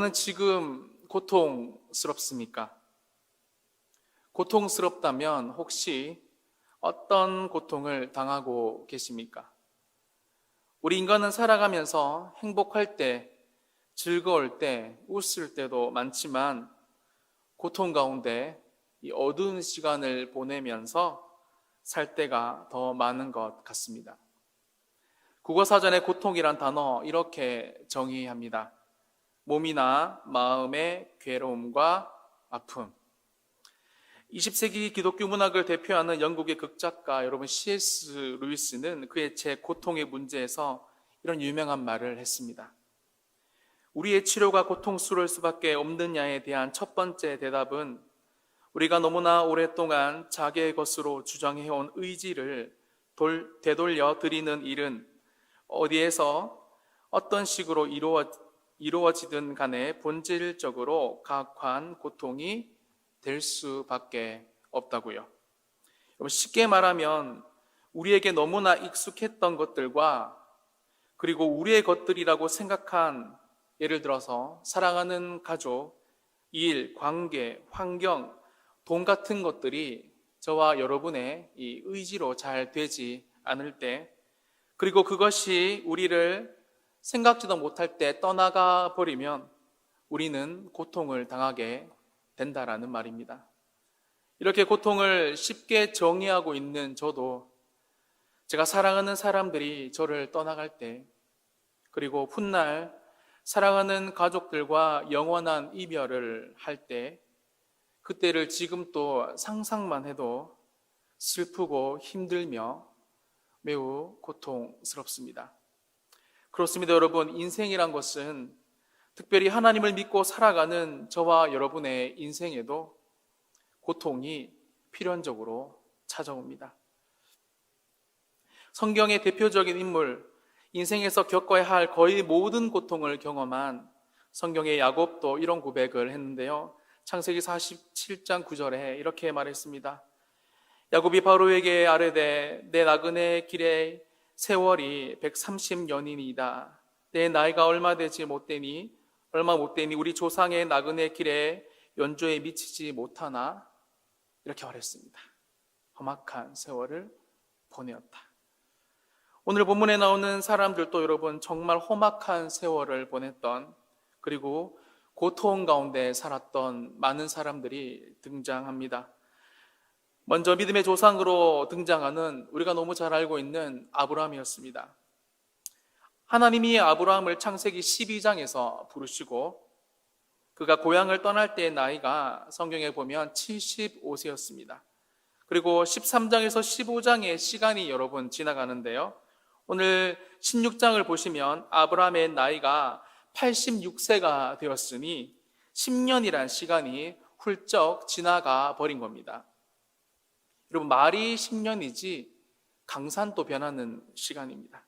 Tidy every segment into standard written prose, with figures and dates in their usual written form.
여러분은 지금 고통스럽습니까? 고통스럽다면 혹시 어떤 고통을 당하고 계십니까? 우리 인간은 살아가면서 행복할 때, 즐거울 때, 웃을 때도 많지만 고통 가운데 이 어두운 시간을 보내면서 살 때가 더 많은 것 같습니다. 국어사전에 고통이란 단어 이렇게 정의합니다. 몸이나 마음의 괴로움과 아픔. 20세기 기독교 문학을 대표하는 영국의 극작가 여러분 C.S. 루이스는 그의 책 고통의 문제에서 이런 유명한 말을 했습니다. 우리의 치료가 고통스러울 수밖에 없느냐에 대한 첫 번째 대답은 우리가 너무나 오랫동안 자기의 것으로 주장해온 의지를 되돌려 드리는 일은 어디에서 어떤 식으로 이루어지든 간에 본질적으로 각한 고통이 될 수밖에 없다고요. 쉽게 말하면 우리에게 너무나 익숙했던 것들과 그리고 우리의 것들이라고 생각한 예를 들어서 사랑하는 가족, 일, 관계, 환경, 돈 같은 것들이 저와 여러분의 이 의지로 잘 되지 않을 때 그리고 그것이 우리를 생각지도 못할 때 떠나가 버리면 우리는 고통을 당하게 된다라는 말입니다. 이렇게 고통을 쉽게 정의하고 있는 저도 제가 사랑하는 사람들이 저를 떠나갈 때 그리고 훗날 사랑하는 가족들과 영원한 이별을 할 때 그때를 지금 또 상상만 해도 슬프고 힘들며 매우 고통스럽습니다. 그렇습니다, 여러분. 인생이란 것은 특별히 하나님을 믿고 살아가는 저와 여러분의 인생에도 고통이 필연적으로 찾아옵니다. 성경의 대표적인 인물, 인생에서 겪어야 할 거의 모든 고통을 경험한 성경의 야곱도 이런 고백을 했는데요. 창세기 47장 9절에 이렇게 말했습니다. 야곱이 바로에게 아뢰되 내 나그네 길의 세월이 130년이니이다. 내 나이가 얼마 못 되니 우리 조상의 나그네 길에 연조에 미치지 못하나? 이렇게 말했습니다. 험악한 세월을 보내었다. 오늘 본문에 나오는 사람들도 여러분 정말 험악한 세월을 보냈던 그리고 고통 가운데 살았던 많은 사람들이 등장합니다. 먼저 믿음의 조상으로 등장하는 우리가 너무 잘 알고 있는 아브라함이었습니다. 하나님이 아브라함을 창세기 12장에서 부르시고 그가 고향을 떠날 때의 나이가 성경에 보면 75세였습니다. 그리고 13장에서 15장의 시간이 여러분 지나가는데요. 오늘 16장을 보시면 아브라함의 나이가 86세가 되었으니 10년이란 시간이 훌쩍 지나가 버린 겁니다. 여러분 말이 10년이지 강산도 변하는 시간입니다.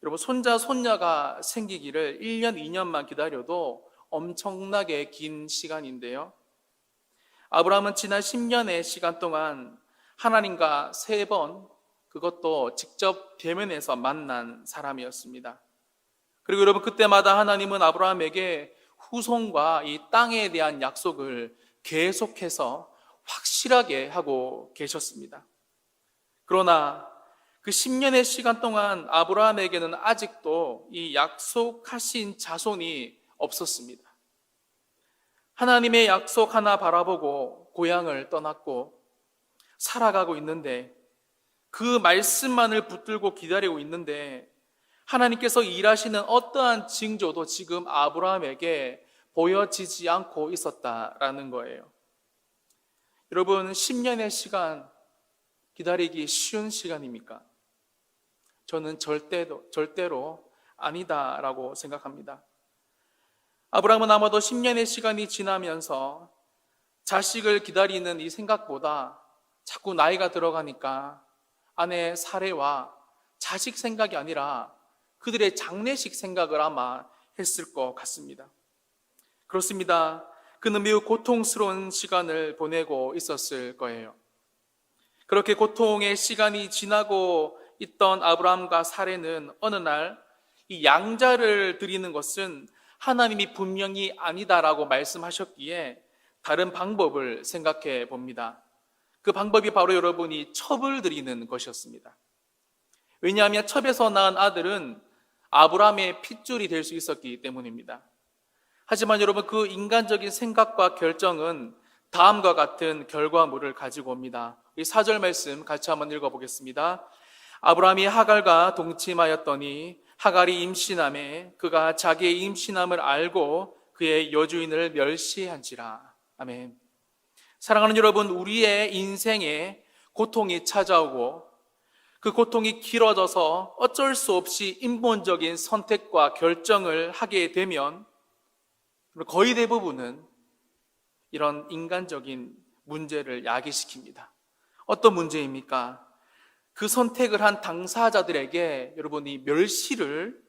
여러분 손자, 손녀가 생기기를 1년, 2년만 기다려도 엄청나게 긴 시간인데요. 아브라함은 지난 10년의 시간 동안 하나님과 3번 그것도 직접 대면해서 만난 사람이었습니다. 그리고 여러분 그때마다 하나님은 아브라함에게 후손과 이 땅에 대한 약속을 계속해서 확실하게 하고 계셨습니다. 그러나 그 10년의 시간 동안 아브라함에게는 아직도 이 약속하신 자손이 없었습니다. 하나님의 약속 하나 바라보고 고향을 떠났고 살아가고 있는데 그 말씀만을 붙들고 기다리고 있는데 하나님께서 일하시는 어떠한 징조도 지금 아브라함에게 보여지지 않고 있었다라는 거예요. 여러분 10년의 시간 기다리기 쉬운 시간입니까? 저는 절대로 아니다라고 생각합니다. 아브라함은 아마도 10년의 시간이 지나면서 자식을 기다리는 이 생각보다 자꾸 나이가 들어가니까 아내 사레와 자식 생각이 아니라 그들의 장례식 생각을 아마 했을 것 같습니다. 그렇습니다. 그는 매우 고통스러운 시간을 보내고 있었을 거예요. 그렇게 고통의 시간이 지나고 있던 아브라함과 사레는 어느 날 이 양자를 드리는 것은 하나님이 분명히 아니다라고 말씀하셨기에 다른 방법을 생각해 봅니다. 그 방법이 바로 여러분이 첩을 드리는 것이었습니다. 왜냐하면 첩에서 낳은 아들은 아브라함의 핏줄이 될 수 있었기 때문입니다. 하지만 여러분, 그 인간적인 생각과 결정은 다음과 같은 결과물을 가지고 옵니다. 이 4절 말씀 같이 한번 읽어보겠습니다. 아브라함이 하갈과 동침하였더니 하갈이 임신함에 그가 자기의 임신함을 알고 그의 여주인을 멸시한지라. 아멘. 사랑하는 여러분, 우리의 인생에 고통이 찾아오고 그 고통이 길어져서 어쩔 수 없이 인본적인 선택과 결정을 하게 되면 거의 대부분은 이런 인간적인 문제를 야기시킵니다. 어떤 문제입니까? 그 선택을 한 당사자들에게 여러분이 멸시를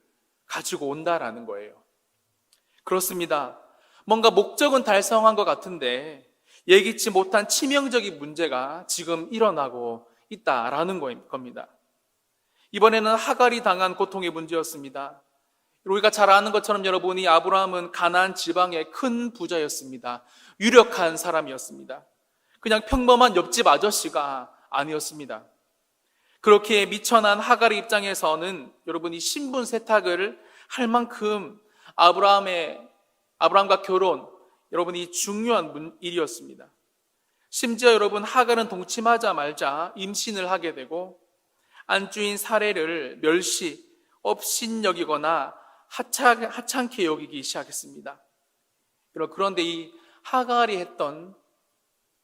가지고 온다라는 거예요. 그렇습니다. 뭔가 목적은 달성한 것 같은데 예기치 못한 치명적인 문제가 지금 일어나고 있다라는 겁니다. 이번에는 하갈이 당한 고통의 문제였습니다. 우리가 잘 아는 것처럼 여러분이 아브라함은 가나안 지방의 큰 부자였습니다. 유력한 사람이었습니다. 그냥 평범한 옆집 아저씨가 아니었습니다. 그렇게 미천한 하갈의 입장에서는 여러분이 신분 세탁을 할 만큼 아브라함과 결혼, 여러분이 중요한 일이었습니다. 심지어 여러분, 하갈은 동침하자마자 임신을 하게 되고 안주인 사례를 멸시, 업신여기거나 하찮게 여기기 시작했습니다. 그런데 이 하갈이 했던,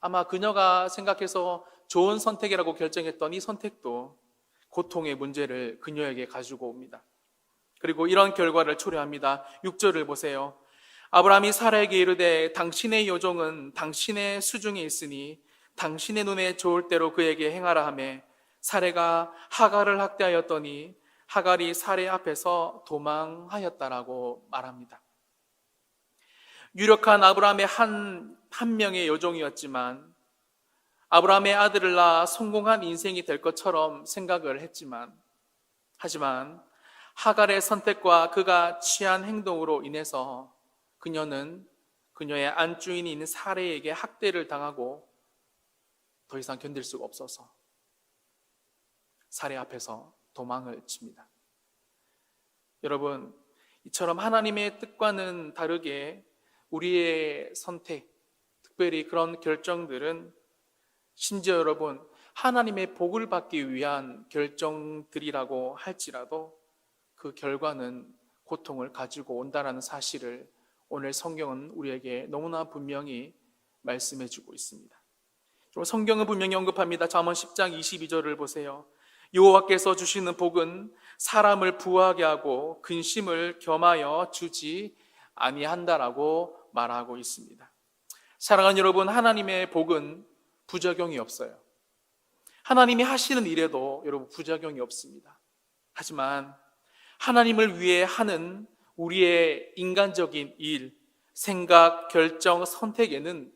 아마 그녀가 생각해서 좋은 선택이라고 결정했던 이 선택도 고통의 문제를 그녀에게 가지고 옵니다. 그리고 이런 결과를 초래합니다. 6절을 보세요. 아브라함이 사라에게 이르되 당신의 여종은 당신의 수중에 있으니 당신의 눈에 좋을 대로 그에게 행하라 하며 사레가 하갈을 학대하였더니 하갈이 사레 앞에서 도망하였다라고 말합니다. 유력한 아브라함의 한 명의 여종이었지만 아브라함의 아들을 낳아 성공한 인생이 될 것처럼 생각을 했지만, 하지만 하갈의 선택과 그가 취한 행동으로 인해서 그녀는 그녀의 안주인인 사레에게 학대를 당하고 더 이상 견딜 수가 없어서 사레 앞에서 도망을 칩니다. 여러분, 이처럼 하나님의 뜻과는 다르게 우리의 선택, 특별히 그런 결정들은 심지어 여러분, 하나님의 복을 받기 위한 결정들이라고 할지라도 그 결과는 고통을 가지고 온다라는 사실을 오늘 성경은 우리에게 너무나 분명히 말씀해 주고 있습니다. 성경은 분명히 언급합니다. 잠언 10장 22절을 보세요. 여호와께서 주시는 복은 사람을 부하게 하고 근심을 겸하여 주지 아니한다라고 말하고 있습니다. 사랑하는 여러분, 하나님의 복은 부작용이 없어요. 하나님이 하시는 일에도 여러분 부작용이 없습니다. 하지만 하나님을 위해 하는 우리의 인간적인 일, 생각, 결정, 선택에는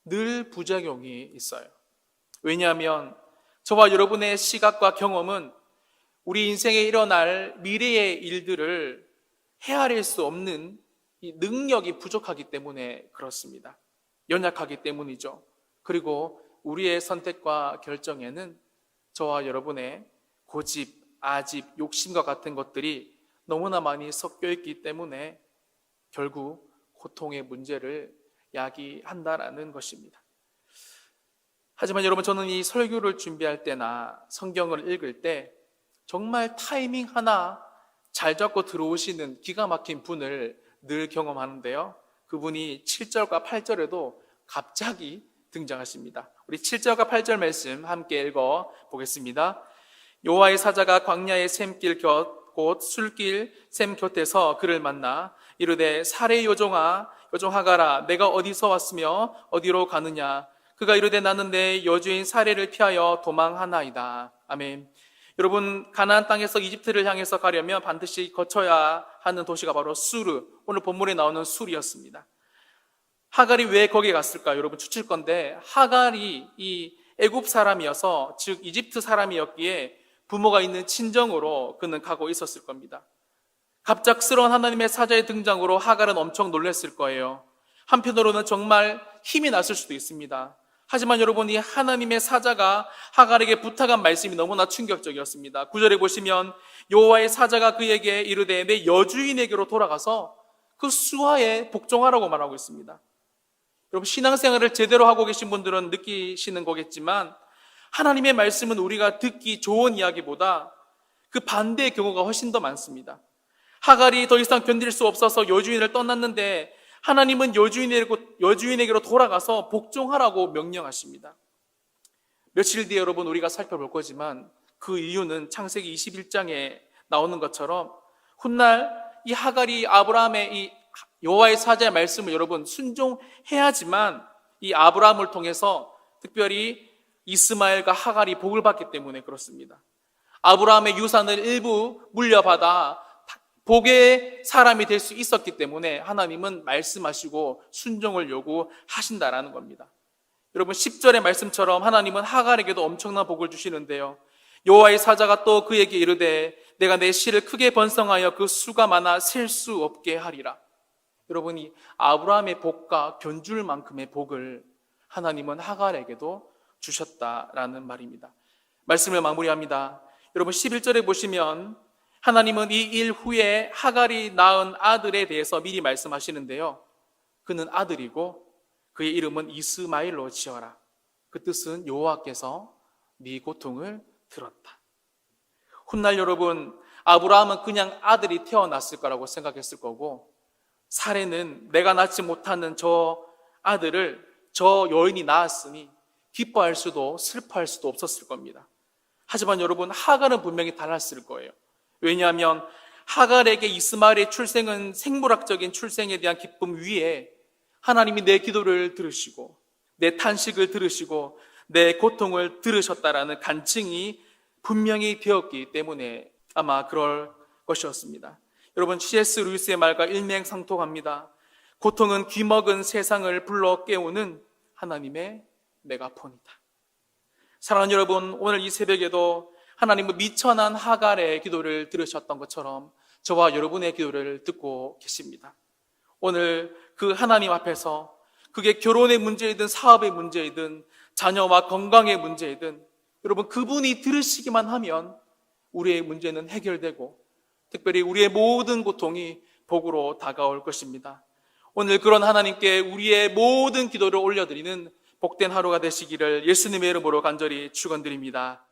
늘 부작용이 있어요. 왜냐하면 저와 여러분의 시각과 경험은 우리 인생에 일어날 미래의 일들을 헤아릴 수 없는 이 능력이 부족하기 때문에 그렇습니다. 연약하기 때문이죠. 그리고 우리의 선택과 결정에는 저와 여러분의 고집, 아집, 욕심과 같은 것들이 너무나 많이 섞여 있기 때문에 결국 고통의 문제를 야기한다라는 것입니다. 하지만 여러분, 저는 이 설교를 준비할 때나 성경을 읽을 때 정말 타이밍 하나 잘 잡고 들어오시는 기가 막힌 분을 늘 경험하는데요. 그분이 7절과 8절에도 갑자기 등장하십니다. 우리 7절과 8절 말씀 함께 읽어 보겠습니다. 여호와의 사자가 광야의 샘길 곁 곧 술길 샘 곁에서 그를 만나 이르되 사레 여종아 여종하가라 내가 어디서 왔으며 어디로 가느냐. 그가 이르되 나는 내 여주인 사레를 피하여 도망하나이다. 아멘. 여러분, 가나안 땅에서 이집트를 향해서 가려면 반드시 거쳐야 하는 도시가 바로 수르, 오늘 본문에 나오는 술이었습니다. 하갈이 왜 거기에 갔을까요? 여러분, 추측 건데 하갈이 이 애굽 사람이어서, 즉 이집트 사람이었기에 부모가 있는 친정으로 그는 가고 있었을 겁니다. 갑작스러운 하나님의 사자의 등장으로 하갈은 엄청 놀랐을 거예요. 한편으로는 정말 힘이 났을 수도 있습니다. 하지만 여러분, 이 하나님의 사자가 하갈에게 부탁한 말씀이 너무나 충격적이었습니다. 9절에 보시면 여호와의 사자가 그에게 이르되 내 여주인에게로 돌아가서 그 수하에 복종하라고 말하고 있습니다. 여러분, 신앙생활을 제대로 하고 계신 분들은 느끼시는 거겠지만 하나님의 말씀은 우리가 듣기 좋은 이야기보다 그 반대의 경우가 훨씬 더 많습니다. 하갈이 더 이상 견딜 수 없어서 여주인을 떠났는데 하나님은 여주인에게로 돌아가서 복종하라고 명령하십니다. 며칠 뒤에 여러분 우리가 살펴볼 거지만 그 이유는 창세기 21장에 나오는 것처럼 훗날 이 하갈이 아브라함의 이 여호와의 사자의 말씀을 여러분 순종해야지만 이 아브라함을 통해서 특별히 이스마엘과 하갈이 복을 받기 때문에 그렇습니다. 아브라함의 유산을 일부 물려받아 복의 사람이 될 수 있었기 때문에 하나님은 말씀하시고 순종을 요구하신다라는 겁니다. 여러분 10절의 말씀처럼 하나님은 하갈에게도 엄청난 복을 주시는데요. 여호와의 사자가 또 그에게 이르되 내가 내 씨를 크게 번성하여 그 수가 많아 셀 수 없게 하리라. 여러분이 아브라함의 복과 견줄 만큼의 복을 하나님은 하갈에게도 주셨다라는 말입니다. 말씀을 마무리합니다. 여러분 11절에 보시면 하나님은 이 일 후에 하갈이 낳은 아들에 대해서 미리 말씀하시는데요. 그는 아들이고 그의 이름은 이스마엘로 지어라. 그 뜻은 여호와께서 네 고통을 들었다. 훗날 여러분 아브라함은 그냥 아들이 태어났을 거라고 생각했을 거고 사례는 내가 낳지 못하는 저 아들을 저 여인이 낳았으니 기뻐할 수도 슬퍼할 수도 없었을 겁니다. 하지만 여러분 하갈은 분명히 달랐을 거예요. 왜냐하면 하갈에게 이스마엘의 출생은 생물학적인 출생에 대한 기쁨 위에 하나님이 내 기도를 들으시고 내 탄식을 들으시고 내 고통을 들으셨다라는 간증이 분명히 되었기 때문에 아마 그럴 것이었습니다. 여러분 C.S. 루이스의 말과 일맥상통합니다. 고통은 귀먹은 세상을 불러 깨우는 하나님의 메가폰이다. 사랑하는 여러분, 오늘 이 새벽에도 하나님은 미천한 하갈의 기도를 들으셨던 것처럼 저와 여러분의 기도를 듣고 계십니다. 오늘 그 하나님 앞에서 그게 결혼의 문제이든 사업의 문제이든 자녀와 건강의 문제이든 여러분 그분이 들으시기만 하면 우리의 문제는 해결되고 특별히 우리의 모든 고통이 복으로 다가올 것입니다. 오늘 그런 하나님께 우리의 모든 기도를 올려드리는 복된 하루가 되시기를 예수님의 이름으로 간절히 축원드립니다.